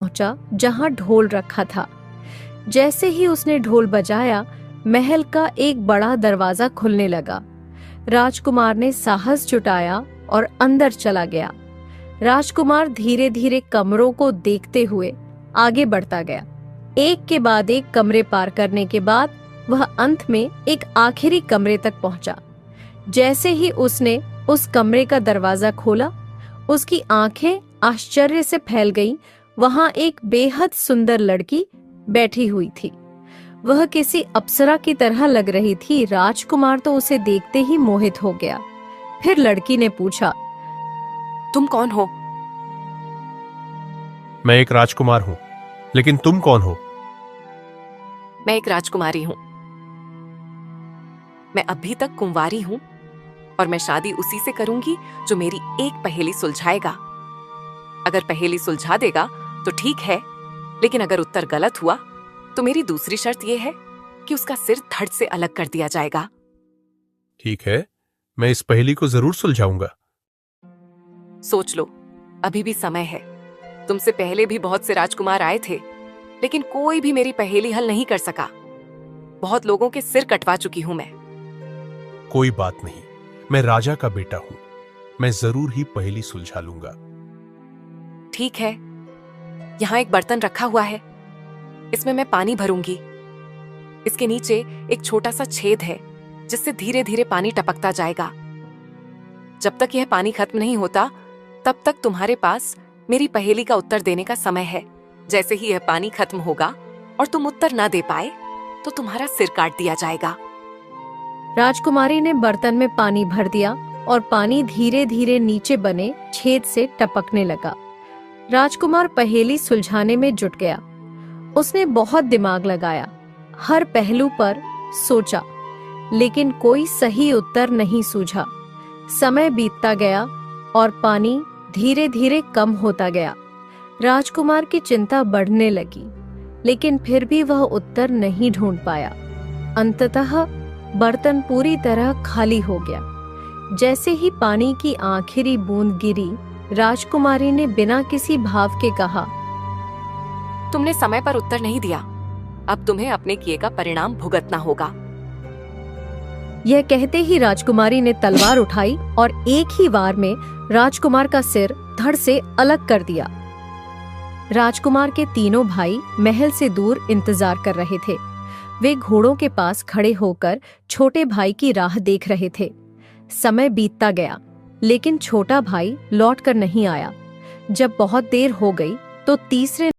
पहुंचा जहां ढोल रखा था। जैसे ही उसने ढोल बजाया, महल का एक बड़ा दरवाजा खुलने लगा। राजकुमार ने साहस जुटाया और अंदर चला गया। राजकुमार धीरे धीरे कमरों को देखते हुए आगे बढ़ता गया। एक के बाद एक कमरे पार करने के बाद वह अंत में एक आखिरी कमरे तक पहुंचा। जैसे ही उसने उस कमरे का दरवाजा खोला, उसकी आंखें आश्चर्य से फैल गईं। वहां एक बेहद सुंदर लड़की बैठी हुई थी। वह किसी अप्सरा की तरह लग रही थी। राजकुमार तो उसे देखते ही मोहित हो गया। फिर लड़की ने पूछा, तुम कौन हो? मैं एक राजकुमार हूं, लेकिन तुम कौन हो? मैं एक राजकुमारी हूं। मैं अभी तक कुंवारी हूं और मैं शादी उसी से करूंगी जो मेरी एक पहेली सुलझाएगा। अगर पहेली सुलझा देगा तो ठीक है, लेकिन अगर उत्तर गलत हुआ तो मेरी दूसरी शर्त यह है कि उसका सिर धड़ से अलग कर दिया जाएगा। ठीक है, मैं इस पहेली को जरूर सुलझाऊंगा। सोच लो, अभी भी समय है। तुमसे पहले भी बहुत से राजकुमार आए थे, लेकिन कोई भी मेरी पहेली हल नहीं कर सका। बहुत लोगों के सिर कटवा चुकी हूं मैं। कोई बात नहीं, मैं राजा का बेटा हूं। मैं जरूर ही पहेली सुलझा लूंगा। ठीक है, यहाँ एक बर्तन रखा हुआ है। इसमें मैं पानी भरूंगी। इसके नीचे एक छोटा सा छेद है जिससे धीरे धीरे पानी टपकता जाएगा। जब तक यह पानी खत्म नहीं होता, तब तक तुम्हारे पास मेरी पहेली का उत्तर देने का समय है। जैसे ही यह पानी खत्म होगा और तुम उत्तर ना दे पाए तो तुम्हारा सिर काट दिया जाएगा। राजकुमारी ने बर्तन में पानी भर दिया और पानी धीरे धीरे नीचे बने छेद से टपकने लगा। राजकुमार पहेली सुलझाने में जुट गया। उसने बहुत दिमाग लगाया, हर पहलू पर सोचा, लेकिन कोई सही उत्तर नहीं सूझा। समय बीतता गया और पानी धीरे धीरे कम होता गया। राजकुमार की चिंता बढ़ने लगी, लेकिन फिर भी वह उत्तर नहीं ढूंढ पाया। अंततः बर्तन पूरी तरह खाली हो गया। जैसे ही पानी की आखिरी बूंद गिरी, राजकुमारी ने बिना किसी भाव के कहा, तुमने समय पर उत्तर नहीं दिया। अब तुम्हें अपने किए का परिणाम भुगतना होगा। यह कहते ही राजकुमारी ने तलवार उठाई और एक ही वार में राजकुमार का सिर धड़ से अलग कर दिया। राजकुमार के तीनों भाई महल से दूर इंतजार कर रहे थे। वे घोड़ों के पास खड़े होकर छोटे भाई की राह देख रहे थे। समय बीतता गया, लेकिन छोटा भाई लौटकर नहीं आया। जब बहुत देर हो गई तो तीसरे